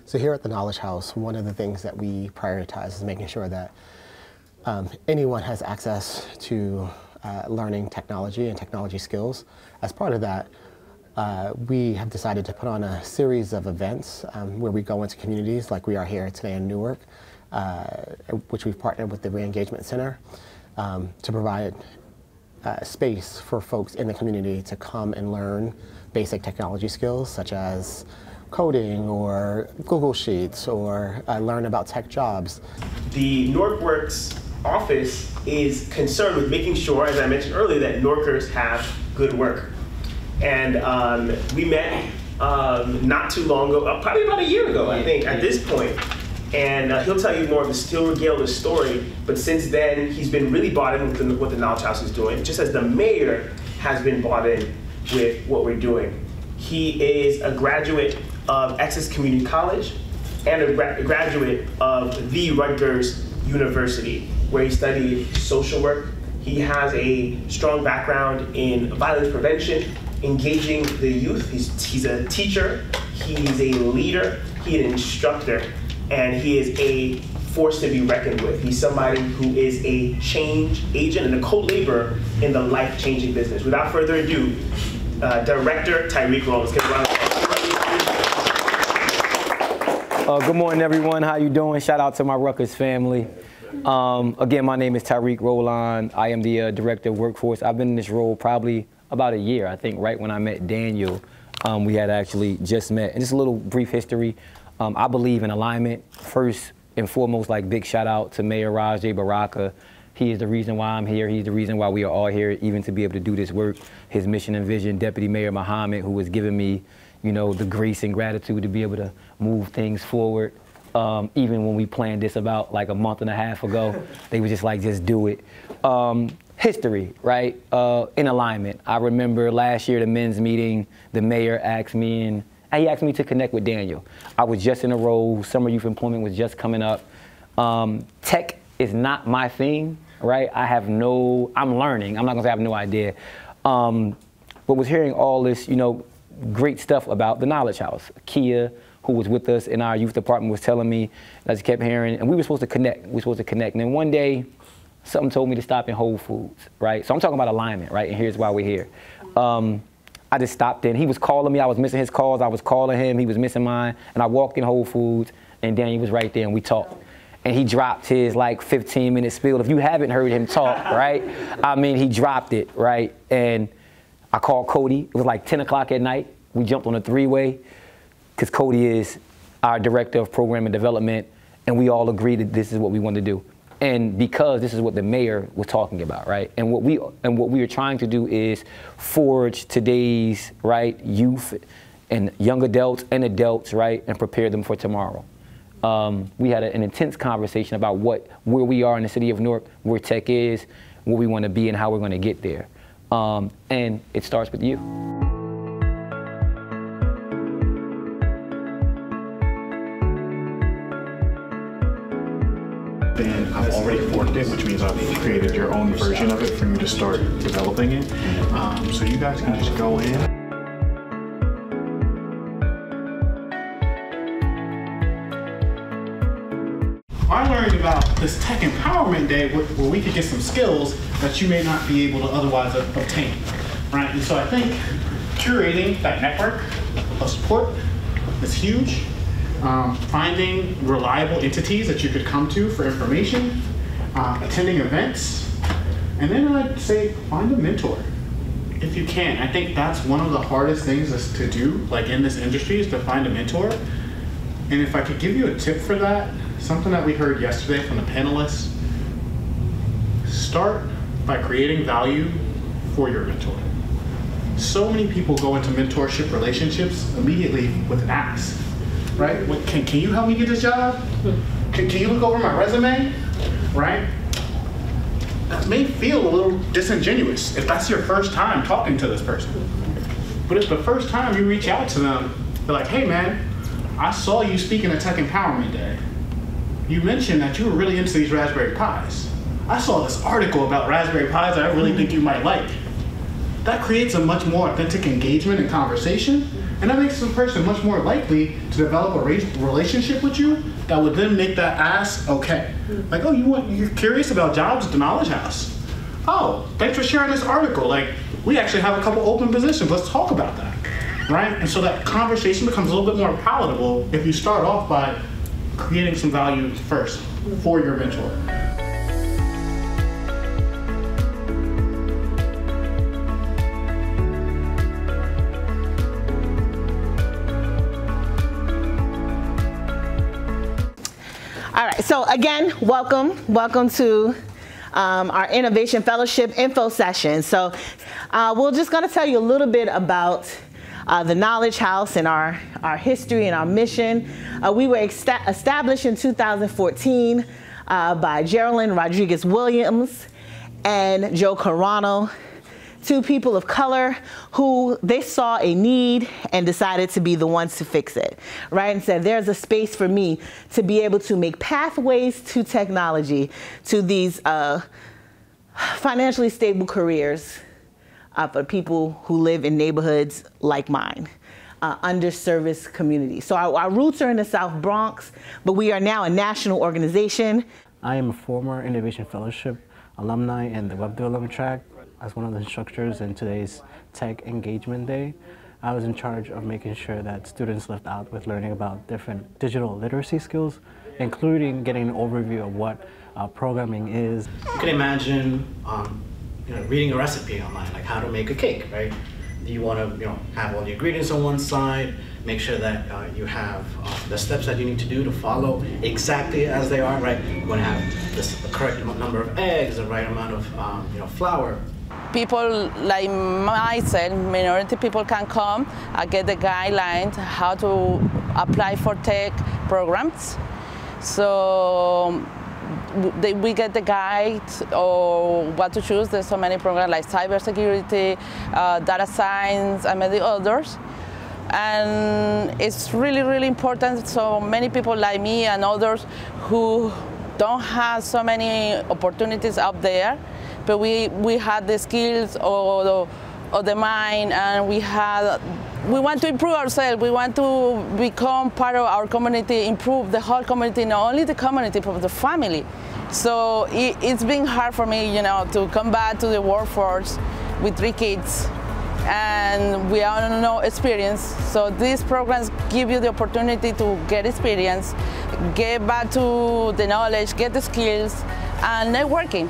So here at the Knowledge House, one of the things that we prioritize is making sure that anyone has access to learning technology and technology skills. As part of that, we have decided to put on a series of events where we go into communities like we are here today in Newark, which we've partnered with the Re-Engagement Center to provide space for folks in the community to come and learn basic technology skills such as coding or Google Sheets or learn about tech jobs. The Newark Works office is concerned with making sure, as I mentioned earlier, that Newarkers have good work. And we met not too long ago, probably about a year ago, I think, at this point. And he'll tell you more of the still regale the story, but since then he's been really bought in with what the Knowledge House is doing, just as the mayor has been bought in with what we're doing. He is a graduate of Essex Community College and a graduate of the Rutgers University, where he studied social work. He has a strong background in violence prevention, engaging the youth. He's a teacher, he's a leader, he's an instructor, and he is a force to be reckoned with. He's somebody who is a change agent and a co-laborer in the life-changing business. Without further ado, Director Tyreek Rollins. Good morning, everyone. How you doing? Shout out to my Rutgers family. Again, my name is Tyreek Rollins. I am the Director of Workforce. I've been in this role probably about a year, I think, right when I met Daniel. We had actually just met. And just a little brief history. I believe in alignment. First and foremost, like big shout out to Mayor Rajay Baraka. He is the reason why I'm here. He's the reason why we are all here, even to be able to do this work. His mission and vision, Deputy Mayor Muhammad, who has given me, you know, the grace and gratitude to be able to move things forward. Even when we planned this about like a month and a half ago, they were just like, just do it. History, right? In alignment. I remember last year, the men's meeting, the mayor asked me, and he asked me to connect with Daniel. I was just in a role, summer youth employment was just coming up. Tech is not my thing, right? I'm learning. I'm not gonna say I have no idea. But was hearing all this, you know, great stuff about the Knowledge House. Kia, who was with us in our youth department, was telling me, I just kept hearing, and we were supposed to connect. And then one day, something told me to stop in Whole Foods, right? So I'm talking about alignment, right? And here's why we're here. I just stopped in. He was calling me. I was missing his calls. I was calling him. He was missing mine. And I walked in Whole Foods, and Daniel was right there, and we talked. And he dropped his like 15-minute spiel. If you haven't heard him talk, right? I mean, he dropped it, right? And I called Cody. It was like 10 o'clock at night. We jumped on a three-way, because Cody is our Director of Program and Development, and we all agreed that this is what we want to do. And because this is what the mayor was talking about, right? And what we are trying to do is forge today's, right, youth and young adults and adults, right, and prepare them for tomorrow. We had an intense conversation about where we are in the city of Newark, where tech is, where we want to be, and how we're going to get there. And it starts with you. Then I've already forked it, which means I've created your own version of it for you to start developing it. So you guys can just go in. I learned about this Tech Empowerment Day where we could get some skills that you may not be able to otherwise obtain, right? And so I think curating that network of support is huge. Finding reliable entities that you could come to for information, attending events, and then I'd say find a mentor if you can. I think that's one of the hardest things is to do, like in this industry, is to find a mentor. And if I could give you a tip for that, something that we heard yesterday from the panelists, start by creating value for your mentor. So many people go into mentorship relationships immediately with an ask. Right? Can you help me get this job? Can you look over my resume? Right? That may feel a little disingenuous if that's your first time talking to this person. But if the first time you reach out to them, they're like, hey man, I saw you speaking at Tech Empowerment Day. You mentioned that you were really into these Raspberry Pis. I saw this article about Raspberry Pis that I really think you might like. that creates a much more authentic engagement and conversation, and that makes the person much more likely to develop a relationship with you that would then make that ask okay. Like, oh, you're curious about jobs at the Knowledge House. Oh, thanks for sharing this article. Like, we actually have a couple open positions. Let's talk about that, right? And so that conversation becomes a little bit more palatable if you start off by creating some value first for your mentor. All right, so again, welcome to our Innovation Fellowship info session. So we're just gonna tell you a little bit about the Knowledge House and our history and our mission. We were established in 2014 by Geraldine Rodriguez-Williams and Joe Carano, two people of color who they saw a need and decided to be the ones to fix it, right? And said, there's a space for me to be able to make pathways to technology, to these financially stable careers for people who live in neighborhoods like mine, underserviced communities. So our roots are in the South Bronx, but we are now a national organization. I am a former Innovation Fellowship alumni in the Web Development track. As one of the instructors in today's Tech Engagement Day, I was in charge of making sure that students left out with learning about different digital literacy skills, including getting an overview of what programming is. You can imagine reading a recipe online, like how to make a cake, right? You want to have all the ingredients on one side, make sure that you have the steps that you need to do to follow exactly as they are, right? You want to have the correct number of eggs, the right amount of flour. People like myself, minority people, can come and get the guidelines how to apply for tech programs. So we get the guide or what to choose. There's so many programs like cybersecurity, data science, and many others. And it's really, really important. So many people like me and others who don't have so many opportunities out there, but we had the skills or the mind, and we want to improve ourselves. We want to become part of our community, improve the whole community, not only the community, but the family. So it's been hard for me, to come back to the workforce with 3 kids, and we have no experience. So these programs give you the opportunity to get experience, get back to the knowledge, get the skills, and networking.